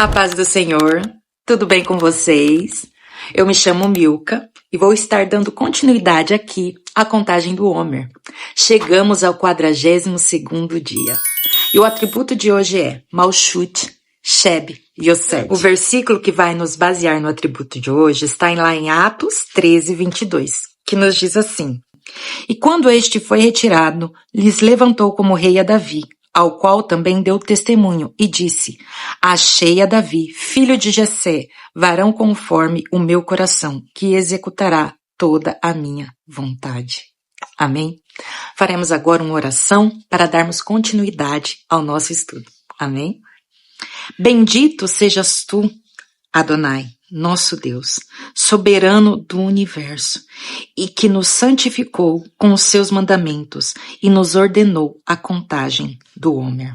A paz do Senhor, tudo bem com vocês? Eu me chamo Milka e vou estar dando continuidade aqui à contagem do Homer. Chegamos ao 42º dia. E o atributo de hoje é Malchut, Sheb e Yosed. O versículo que vai nos basear no atributo de hoje está lá em Atos 13:22, que nos diz assim: E quando este foi retirado, lhes levantou como rei a Davi, ao qual também deu testemunho, e disse: Achei a Davi, filho de Jessé, varão conforme o meu coração, que executará toda a minha vontade. Amém? Faremos agora uma oração para darmos continuidade ao nosso estudo. Amém? Bendito sejas tu, Adonai, nosso Deus, soberano do universo, e que nos santificou com os seus mandamentos e nos ordenou a contagem do Homer.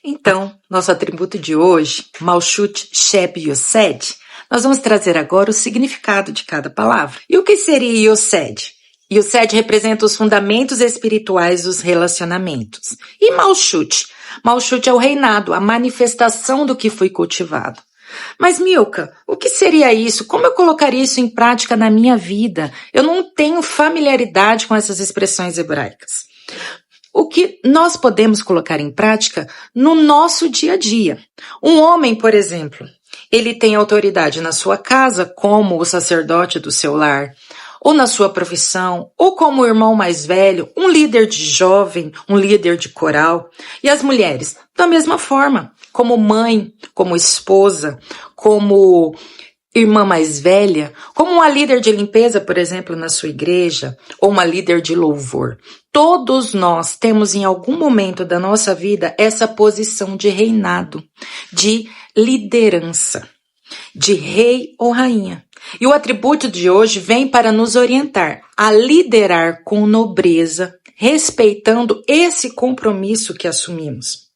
Então, nosso atributo de hoje, Malchut, Sheb e Yosed, nós vamos trazer agora o significado de cada palavra. E o que seria Yosed? Yosed representa os fundamentos espirituais dos relacionamentos. E Malchut? Malchut é o reinado, a manifestação do que foi cultivado. Mas, Milka, o que seria isso? Como eu colocaria isso em prática na minha vida? Eu não tenho familiaridade com essas expressões hebraicas. O que nós podemos colocar em prática no nosso dia a dia? Um homem, por exemplo, ele tem autoridade na sua casa, como o sacerdote do seu lar, ou na sua profissão, ou como o irmão mais velho, um líder de jovem, um líder de coral. E as mulheres, da mesma forma, como mãe, como esposa, como irmã mais velha, como uma líder de limpeza, por exemplo, na sua igreja, ou uma líder de louvor. Todos nós temos em algum momento da nossa vida essa posição de reinado, de liderança, de rei ou rainha. E o atributo de hoje vem para nos orientar a liderar com nobreza, respeitando esse compromisso que assumimos.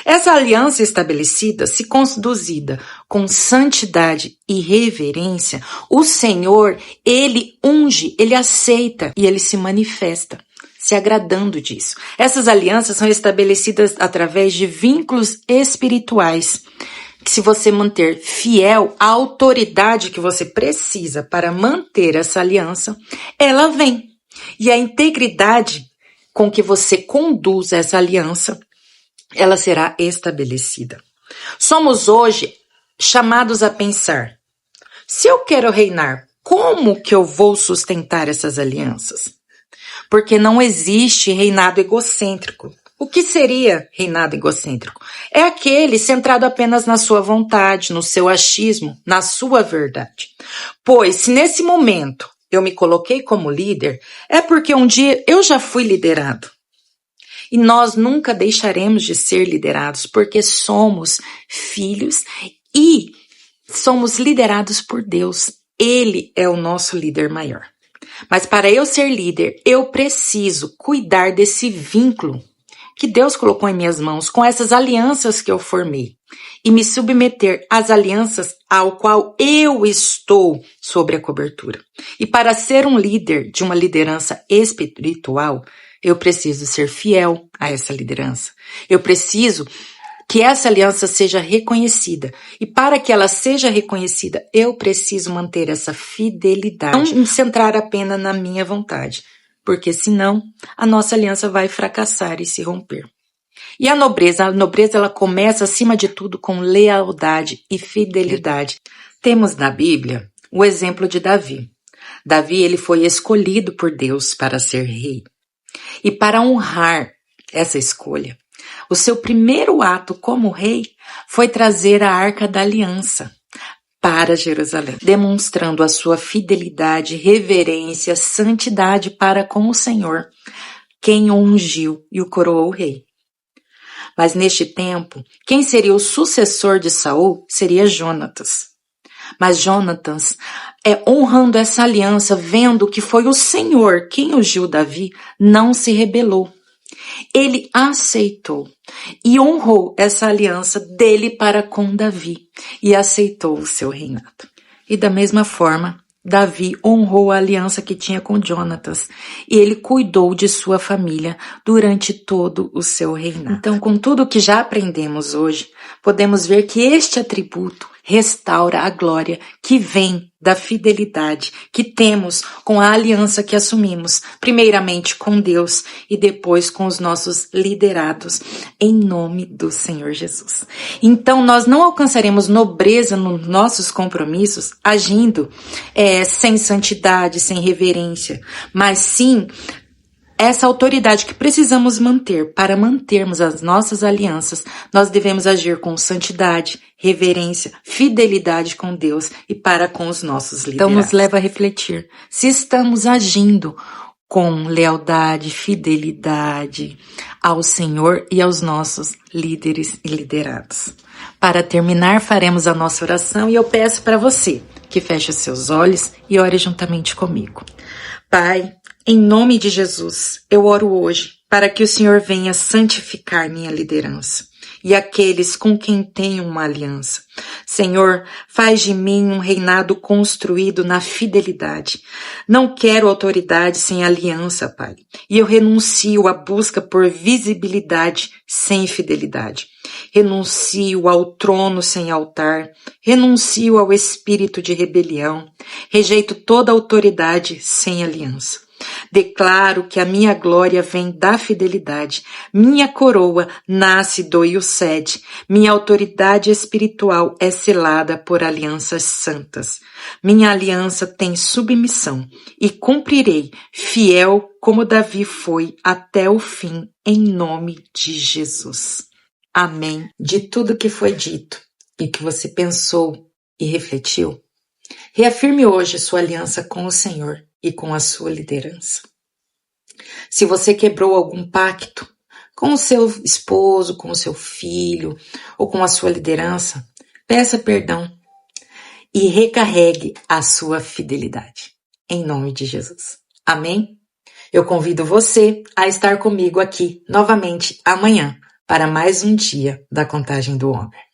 Essa aliança estabelecida, se conduzida com santidade e reverência, o Senhor, Ele unge, Ele aceita e Ele se manifesta, se agradando disso. Essas alianças são estabelecidas através de vínculos espirituais, que se você manter fiel à autoridade que você precisa para manter essa aliança, ela vem. E a integridade com que você conduz essa aliança, ela será estabelecida. Somos hoje chamados a pensar: se eu quero reinar, como que eu vou sustentar essas alianças? Porque não existe reinado egocêntrico. O que seria reinado egocêntrico? É aquele centrado apenas na sua vontade, no seu achismo, na sua verdade. Pois, se nesse momento eu me coloquei como líder, é porque um dia eu já fui liderado. E nós nunca deixaremos de ser liderados, porque somos filhos e somos liderados por Deus. Ele é o nosso líder maior. Mas para eu ser líder, eu preciso cuidar desse vínculo que Deus colocou em minhas mãos, com essas alianças que eu formei, e me submeter às alianças ao qual eu estou sobre a cobertura. E para ser um líder de uma liderança espiritual, eu preciso ser fiel a essa liderança. Eu preciso que essa aliança seja reconhecida. E para que ela seja reconhecida, eu preciso manter essa fidelidade. Não me centrar apenas na minha vontade, porque senão a nossa aliança vai fracassar e se romper. E a nobreza ela começa acima de tudo com lealdade e fidelidade. Temos na Bíblia o exemplo de Davi. Davi, ele foi escolhido por Deus para ser rei. E para honrar essa escolha, o seu primeiro ato como rei foi trazer a Arca da Aliança para Jerusalém, demonstrando a sua fidelidade, reverência, santidade para com o Senhor, quem o ungiu e o coroou rei. Mas neste tempo, quem seria o sucessor de Saul seria Jonatas. Mas Jonatas, honrando essa aliança, vendo que foi o Senhor quem ungiu Davi, não se rebelou. Ele aceitou e honrou essa aliança dele para com Davi e aceitou o seu reinado. E da mesma forma, Davi honrou a aliança que tinha com Jonatas e ele cuidou de sua família durante todo o seu reinado. Então, com tudo que já aprendemos hoje, podemos ver que este atributo restaura a glória que vem da fidelidade que temos com a aliança que assumimos, primeiramente com Deus e depois com os nossos liderados, em nome do Senhor Jesus. Então, nós não alcançaremos nobreza nos nossos compromissos agindo sem santidade, sem reverência, mas sim essa autoridade que precisamos manter para mantermos as nossas alianças, nós devemos agir com santidade, reverência, fidelidade com Deus e para com os nossos liderados. Então nos leva a refletir se estamos agindo com lealdade, fidelidade ao Senhor e aos nossos líderes e liderados. Para terminar, faremos a nossa oração e eu peço para você que feche os seus olhos e ore juntamente comigo. Pai, em nome de Jesus, eu oro hoje para que o Senhor venha santificar minha liderança e aqueles com quem tenho uma aliança. Senhor, faz de mim um reinado construído na fidelidade. Não quero autoridade sem aliança, Pai, e eu renuncio à busca por visibilidade sem fidelidade. Renuncio ao trono sem altar, renuncio ao espírito de rebelião, rejeito toda autoridade sem aliança. Declaro que a minha glória vem da fidelidade, minha coroa nasce do Iused, minha autoridade espiritual é selada por alianças santas. Minha aliança tem submissão e cumprirei, fiel como Davi foi até o fim, em nome de Jesus. Amém. De tudo que foi dito e que você pensou e refletiu, reafirme hoje sua aliança com o Senhor e com a sua liderança. Se você quebrou algum pacto com o seu esposo, com o seu filho ou com a sua liderança, peça perdão e recarregue a sua fidelidade. Em nome de Jesus. Amém? Eu convido você a estar comigo aqui novamente amanhã para mais um dia da Contagem do Homem.